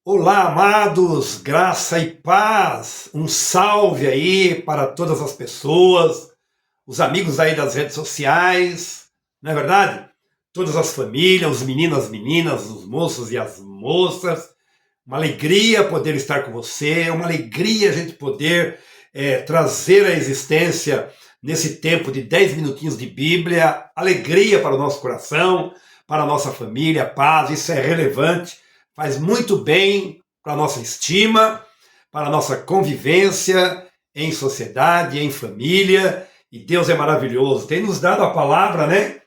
Olá, amados, graça e paz. Um salve aí para todas as pessoas, os amigos aí das redes sociais, não é verdade? Todas as famílias, os meninos, as meninas, os moços e as moças. Uma alegria poder estar com você, uma alegria a gente poder trazer à existência nesse tempo de 10 minutinhos de Bíblia, alegria para o nosso coração, para a nossa família, paz, isso é relevante, faz muito bem para a nossa estima, para a nossa convivência em sociedade, em família, e Deus é maravilhoso, tem nos dado a palavra, né?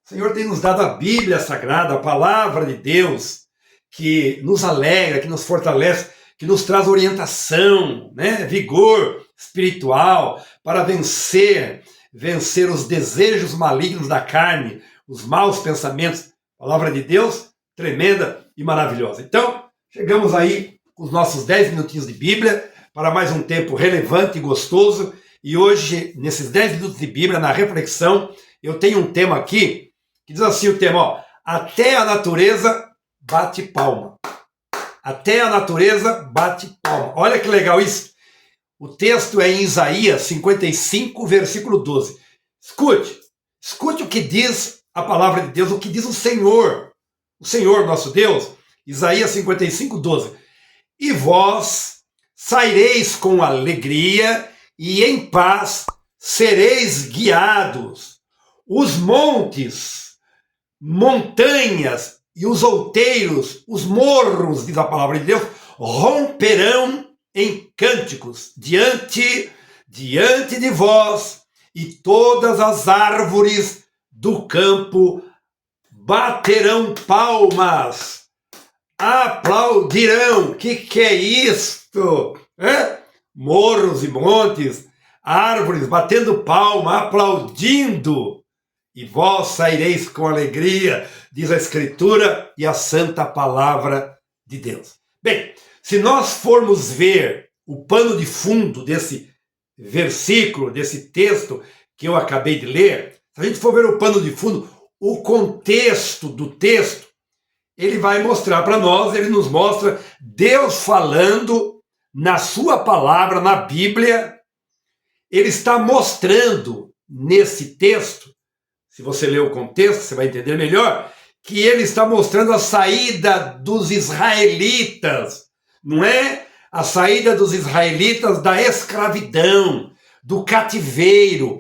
O Senhor tem nos dado a Bíblia Sagrada, a palavra de Deus, que nos alegra, que nos fortalece, que nos traz orientação, né? Vigor espiritual para vencer os desejos malignos da carne, os maus pensamentos. Palavra de Deus tremenda e maravilhosa. Então, chegamos aí com os nossos 10 minutinhos de Bíblia para mais um tempo relevante e gostoso. E hoje, nesses 10 minutos de Bíblia, na reflexão, eu tenho um tema aqui que diz assim o tema, ó, até a natureza bate palma. Até a natureza bate palma. Olha que legal isso. O texto é em Isaías 55, versículo 12. Escute o que diz a palavra de Deus, o que diz o Senhor nosso Deus. Isaías 55, 12. E vós saireis com alegria e em paz sereis guiados. Os montes, montanhas e os outeiros, os morros, diz a palavra de Deus, romperão em cânticos diante de vós, e todas as árvores do campo baterão palmas, aplaudirão. Que é isto? Morros e montes, árvores batendo palma, aplaudindo. E vós saireis com alegria, diz a Escritura e a santa palavra de Deus. Bem, se nós formos ver o pano de fundo desse versículo, desse texto que eu acabei de ler, se a gente for ver o pano de fundo, o contexto do texto, ele vai mostrar para nós, ele nos mostra Deus falando na sua palavra, na Bíblia. Ele está mostrando nesse texto, se você ler o contexto, você vai entender melhor, que ele está mostrando a saída dos israelitas, não é? A saída dos israelitas da escravidão, do cativeiro,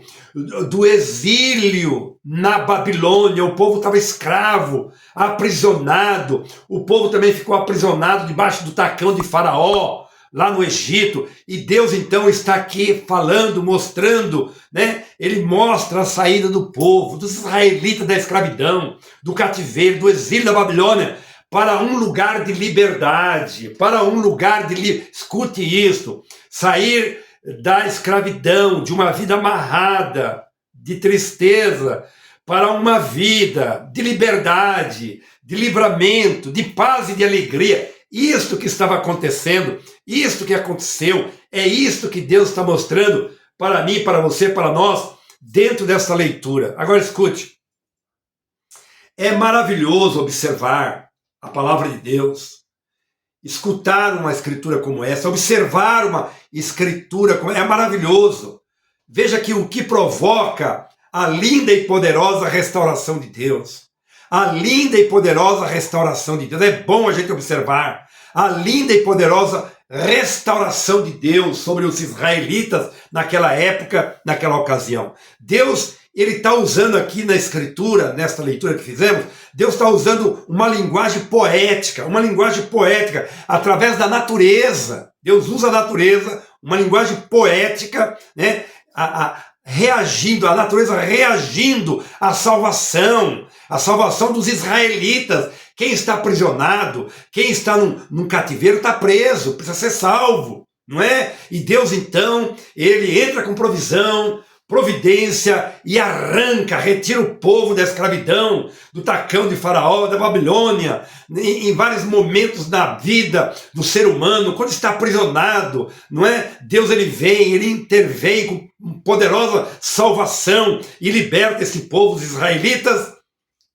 do exílio na Babilônia. O povo estava escravo, aprisionado. O povo também ficou aprisionado debaixo do tacão de Faraó, lá no Egito. E Deus então está aqui falando, mostrando, né? Ele mostra a saída do povo, dos israelitas da escravidão, do cativeiro, do exílio da Babilônia, para um lugar de liberdade, para um lugar de... Escute isso, sair da escravidão, de uma vida amarrada, de tristeza, para uma vida de liberdade, de livramento, de paz e de alegria. Isto que estava acontecendo, isto que aconteceu, é isto que Deus está mostrando para mim, para você, para nós, dentro dessa leitura. Agora escute, é maravilhoso observar a palavra de Deus, escutar uma escritura como essa, observar uma escritura como essa, é maravilhoso. Veja que o que provoca a linda e poderosa restauração de Deus. A linda e poderosa restauração de Deus. É bom a gente observar a linda e poderosa restauração de Deus sobre os israelitas naquela época, naquela ocasião. Deus, ele está usando aqui na escritura, nesta leitura que fizemos, Deus está usando uma linguagem poética, através da natureza. Deus usa a natureza, uma linguagem poética, né? A natureza reagindo à salvação dos israelitas. Quem está aprisionado, quem está num cativeiro está preso, precisa ser salvo, não é? E Deus então, ele entra com providência e retira o povo da escravidão, do tacão de Faraó, da Babilônia, em vários momentos da vida do ser humano, quando está aprisionado, não é? Deus ele vem, ele intervém com poderosa salvação e liberta esse povo, os israelitas,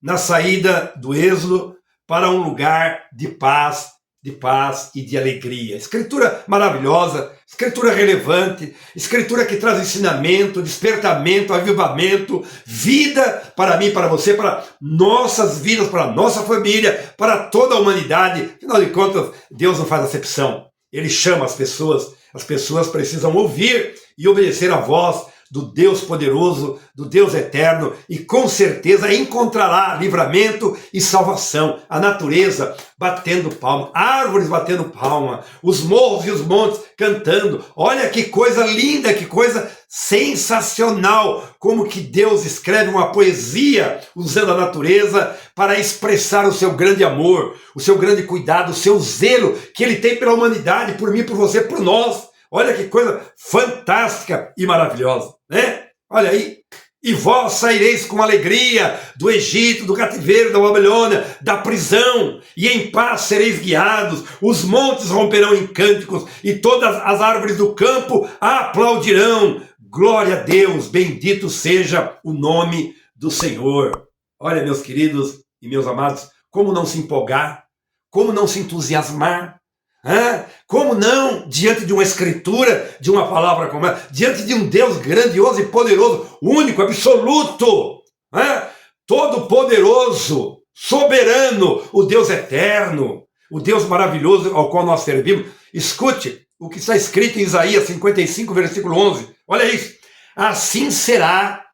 na saída do êxodo para um lugar de paz de paz e de alegria. Escritura maravilhosa, escritura relevante, escritura que traz ensinamento, despertamento, avivamento, vida para mim, para você, para nossas vidas, para nossa família, para toda a humanidade. Afinal de contas, Deus não faz acepção. Ele chama as pessoas precisam ouvir e obedecer a voz do Deus poderoso, do Deus eterno, e com certeza encontrará livramento e salvação. A natureza batendo palma, árvores batendo palma, os morros e os montes cantando. Olha que coisa linda, que coisa sensacional, como que Deus escreve uma poesia usando a natureza para expressar o seu grande amor, o seu grande cuidado, o seu zelo que Ele tem pela humanidade, por mim, por você, por nós. Olha que coisa fantástica e maravilhosa, né? Olha aí. E vós saireis com alegria do Egito, do cativeiro, da Babilônia, da prisão, e em paz sereis guiados. Os montes romperão em cânticos, e todas as árvores do campo aplaudirão. Glória a Deus, bendito seja o nome do Senhor. Olha, meus queridos e meus amados, como não se empolgar, como não se entusiasmar, como não, diante de uma escritura, de uma palavra como essa, diante de um Deus grandioso e poderoso, único, absoluto, todo-poderoso, soberano, o Deus eterno, o Deus maravilhoso ao qual nós servimos. Escute o que está escrito em Isaías 55, versículo 11. Olha isso. Assim será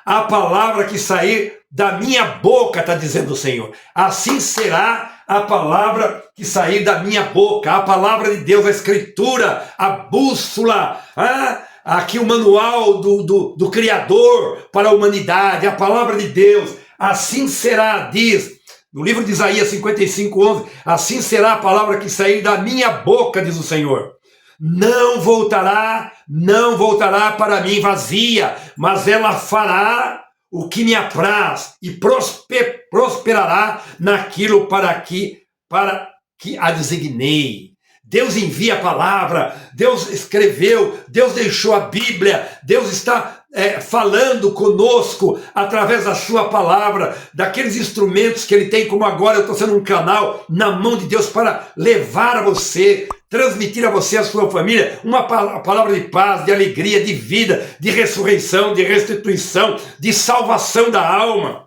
a palavra que sair da minha boca, está dizendo o Senhor. Assim será a palavra que sair da minha boca, a palavra de Deus, a escritura, a bússola, aqui o manual do Criador para a humanidade, a palavra de Deus. Assim será, diz no livro de Isaías 55, 11, assim será a palavra que sair da minha boca, diz o Senhor. Não voltará para mim vazia, mas ela fará o que me apraz e prosperará naquilo para que a designei. Deus envia a palavra, Deus escreveu, Deus deixou a Bíblia, Deus está falando conosco através da sua palavra, daqueles instrumentos que Ele tem, como agora eu estou sendo um canal na mão de Deus para levar a você, transmitir a você, a sua família, uma palavra de paz, de alegria, de vida, de ressurreição, de restituição, de salvação da alma.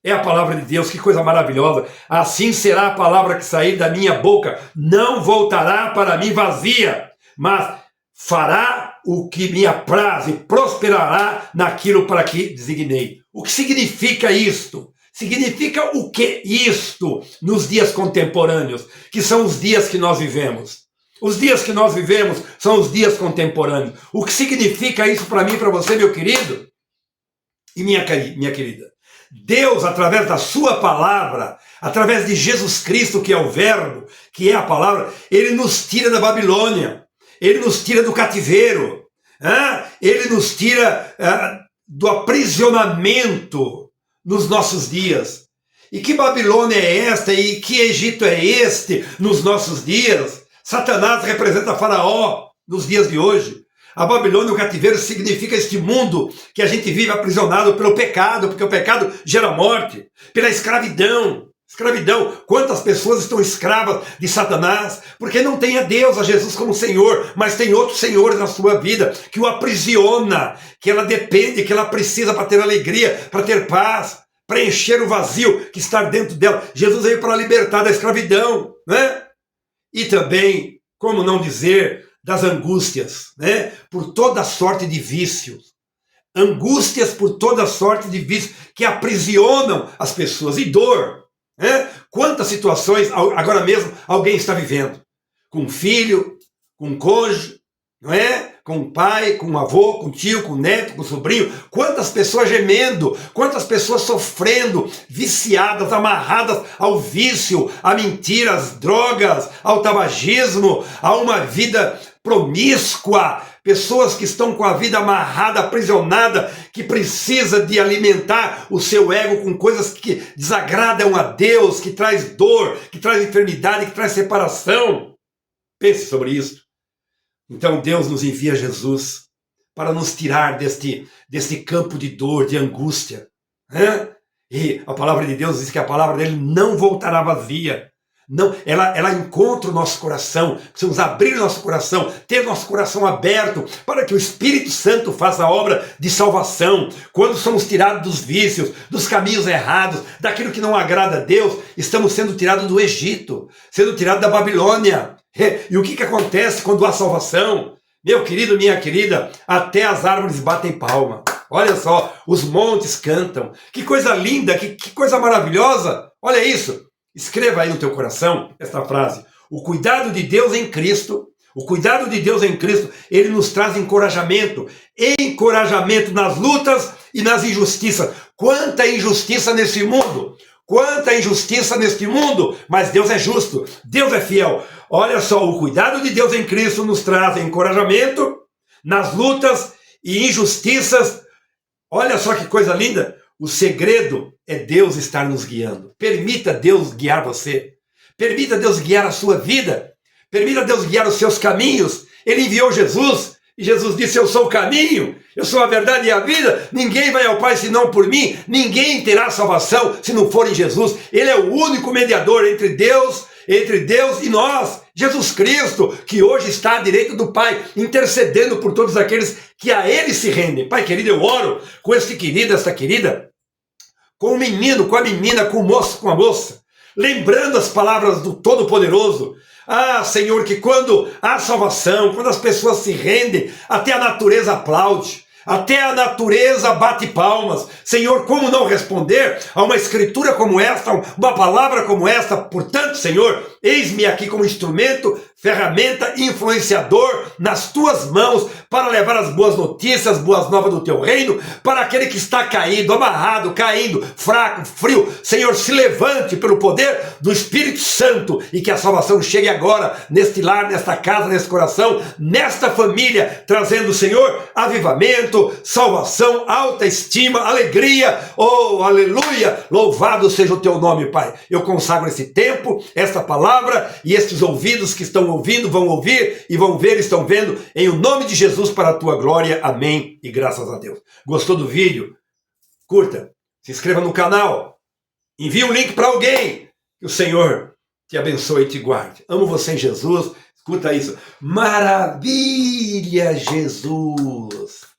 É a palavra de Deus, que coisa maravilhosa. Assim será a palavra que sair da minha boca, não voltará para mim vazia, mas fará o que me apraz e prosperará naquilo para que designei. O que significa isto? Significa o que isto nos dias contemporâneos, que são os dias que nós vivemos? Os dias que nós vivemos são os dias contemporâneos. O que significa isso para mim e para você, meu querido e minha querida? Deus, através da sua palavra, através de Jesus Cristo, que é o verbo, que é a palavra, Ele nos tira da Babilônia, Ele nos tira do cativeiro, Ele nos tira do aprisionamento nos nossos dias. E que Babilônia é esta e que Egito é este nos nossos dias? Satanás representa Faraó nos dias de hoje. A Babilônia, o cativeiro, significa este mundo que a gente vive aprisionado pelo pecado, porque o pecado gera morte, pela escravidão. Escravidão, quantas pessoas estão escravas de Satanás, porque não tem a Deus, a Jesus como Senhor, mas tem outros senhores na sua vida, que o aprisiona, que ela depende, que ela precisa para ter alegria, para ter paz, preencher o vazio que está dentro dela. Jesus veio para libertar da escravidão, né? E também, como não dizer, das angústias, né? Por toda sorte de vícios. Angústias por toda sorte de vícios que aprisionam as pessoas. E dor, né? Quantas situações agora mesmo alguém está vivendo? Com um filho, com um cônjuge, não é? Com um pai, com um avô, com um tio, com um neto, com um sobrinho. Quantas pessoas gemendo, quantas pessoas sofrendo, viciadas, amarradas ao vício, a mentiras, drogas, ao tabagismo, a uma vida promíscua, pessoas que estão com a vida amarrada, aprisionada, que precisa de alimentar o seu ego com coisas que desagradam a Deus, que traz dor, que traz enfermidade, que traz separação. Pense sobre isso. Então Deus nos envia Jesus para nos tirar deste campo de dor, de angústia. E a palavra de Deus diz que a palavra dele não voltará vazia, Não, ela encontra o nosso coração. Precisamos abrir o nosso coração, ter nosso coração aberto para que o Espírito Santo faça a obra de salvação. Quando somos tirados dos vícios, dos caminhos errados, daquilo que não agrada a Deus, estamos sendo tirados do Egito, sendo tirados da Babilônia. E o que acontece quando há salvação? Meu querido, minha querida, até as árvores batem palma. Olha só, os montes cantam. Que coisa linda, que coisa maravilhosa. Olha isso. Escreva aí no teu coração esta frase. O cuidado de Deus em Cristo, o cuidado de Deus em Cristo, ele nos traz encorajamento. Encorajamento nas lutas e nas injustiças. Quanta injustiça nesse mundo! Quanta injustiça neste mundo! Mas Deus é justo, Deus é fiel. Olha só, o cuidado de Deus em Cristo nos traz encorajamento nas lutas e injustiças. Olha só que coisa linda. O segredo é Deus estar nos guiando. Permita Deus guiar você. Permita Deus guiar a sua vida. Permita Deus guiar os seus caminhos. Ele enviou Jesus. E Jesus disse, eu sou o caminho. Eu sou a verdade e a vida. Ninguém vai ao Pai senão por mim. Ninguém terá salvação se não for em Jesus. Ele é o único mediador entre Deus e nós. Jesus Cristo, que hoje está à direita do Pai, intercedendo por todos aqueles que a Ele se rendem. Pai querido, eu oro com este querido, esta querida, com o menino, com a menina, com o moço, com a moça, lembrando as palavras do Todo-Poderoso. Ah, Senhor, que quando há salvação, quando as pessoas se rendem, até a natureza aplaude. Até a natureza bate palmas. Senhor, como não responder a uma escritura como esta, uma palavra como esta? Portanto, Senhor, eis-me aqui como instrumento, ferramenta, influenciador nas tuas mãos para levar as boas notícias, as boas novas do teu reino para aquele que está caído, amarrado, caindo, fraco, frio. Senhor, se levante pelo poder do Espírito Santo e que a salvação chegue agora neste lar, nesta casa, neste coração, nesta família, trazendo, Senhor, avivamento, salvação, alta estima, alegria, oh, aleluia, louvado seja o teu nome, Pai. Eu consagro esse tempo, esta palavra e estes ouvidos que estão ouvindo, vão ouvir e vão ver, estão vendo, em o nome de Jesus para a tua glória, amém e graças a Deus. Gostou do vídeo? Curta, se inscreva no canal, envie um link para alguém, que o Senhor te abençoe e te guarde. Amo você em Jesus, escuta isso, maravilha Jesus!